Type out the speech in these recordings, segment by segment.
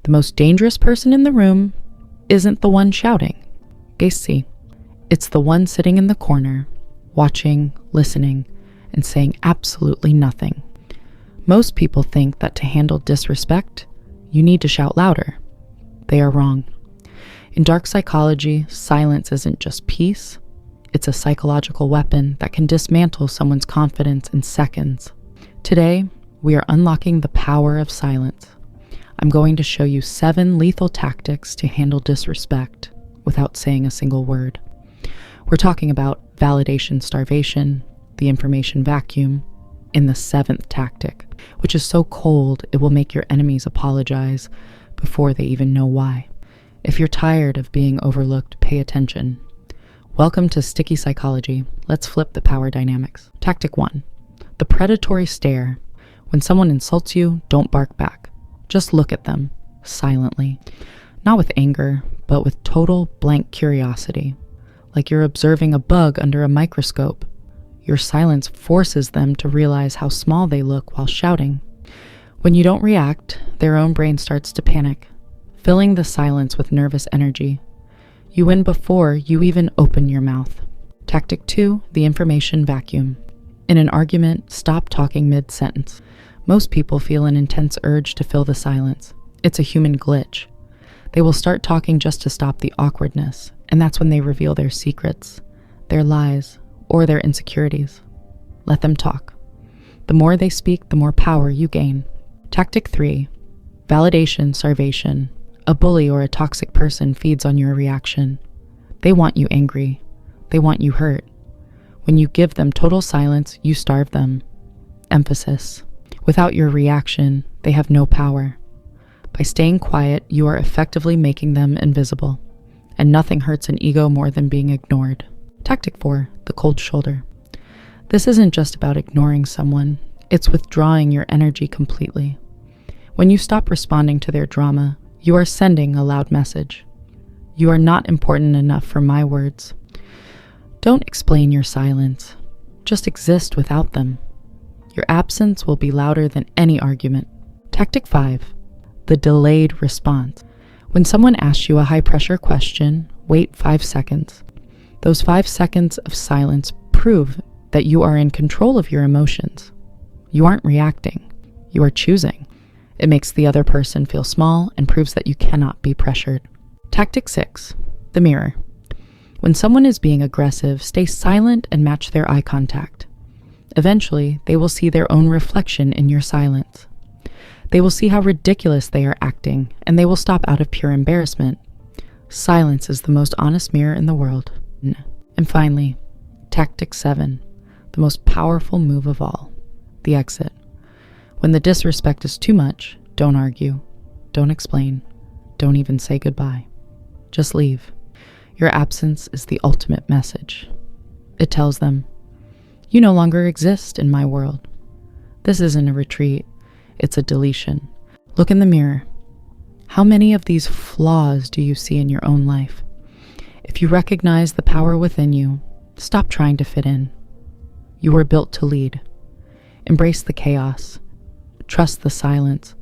The most dangerous person in the room isn't the one shouting. Case C. It's the one sitting in the corner, watching, listening, and saying absolutely nothing. Most people think that to handle disrespect, you need to shout louder. They are wrong. In dark psychology, silence isn't just peace. It's a psychological weapon that can dismantle someone's confidence in seconds. Today, we are unlocking the power of silence. I'm going to show you 7 lethal tactics to handle disrespect without saying a single word. We're talking about validation starvation, the information vacuum, and the 7th tactic, which is so cold it will make your enemies apologize before they even know why. If you're tired of being overlooked, pay attention. Welcome to Sticky Psychology. Let's flip the power dynamics. Tactic 1. The predatory stare. When someone insults you, don't bark back. Just look at them, silently. Not with anger, but with total blank curiosity. Like you're observing a bug under a microscope. Your silence forces them to realize how small they look while shouting. When you don't react, their own brain starts to panic, filling the silence with nervous energy. You win before you even open your mouth. Tactic 2, the information vacuum. In an argument, stop talking mid-sentence. Most people feel an intense urge to fill the silence. It's a human glitch. They will start talking just to stop the awkwardness, and that's when they reveal their secrets, their lies, or their insecurities. Let them talk. The more they speak, the more power you gain. Tactic 3, validation starvation. A bully or a toxic person feeds on your reaction. They want you angry. They want you hurt. When you give them total silence, you starve them. Emphasis. Without your reaction, they have no power. By staying quiet, you are effectively making them invisible. And nothing hurts an ego more than being ignored. Tactic 4, the cold shoulder. This isn't just about ignoring someone. It's withdrawing your energy completely. When you stop responding to their drama, you are sending a loud message. You are not important enough for my words. Don't explain your silence. Just exist without them. Your absence will be louder than any argument. Tactic 5, the delayed response. When someone asks you a high-pressure question, wait 5 seconds. Those 5 seconds of silence prove that you are in control of your emotions. You aren't reacting. You are choosing. It makes the other person feel small and proves that you cannot be pressured. Tactic 6, the mirror. When someone is being aggressive, stay silent and match their eye contact. Eventually, they will see their own reflection in your silence. They will see how ridiculous they are acting, and they will stop out of pure embarrassment. Silence is the most honest mirror in the world. And finally, Tactic 7, the most powerful move of all, the exit. When the disrespect is too much, don't argue, don't explain, don't even say goodbye. Just leave. Your absence is the ultimate message. It tells them, you no longer exist in my world. This isn't a retreat, it's a deletion. Look in the mirror. How many of these flaws do you see in your own life? If you recognize the power within you, stop trying to fit in. You were built to lead. Embrace the chaos. Trust the silence,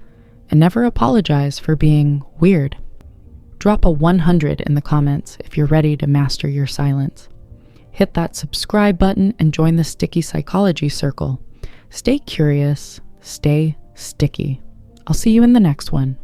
and never apologize for being weird. Drop a 100 in the comments if you're ready to master your silence. Hit that subscribe button and join the Sticky Psychology Circle. Stay curious, stay sticky. I'll see you in the next one.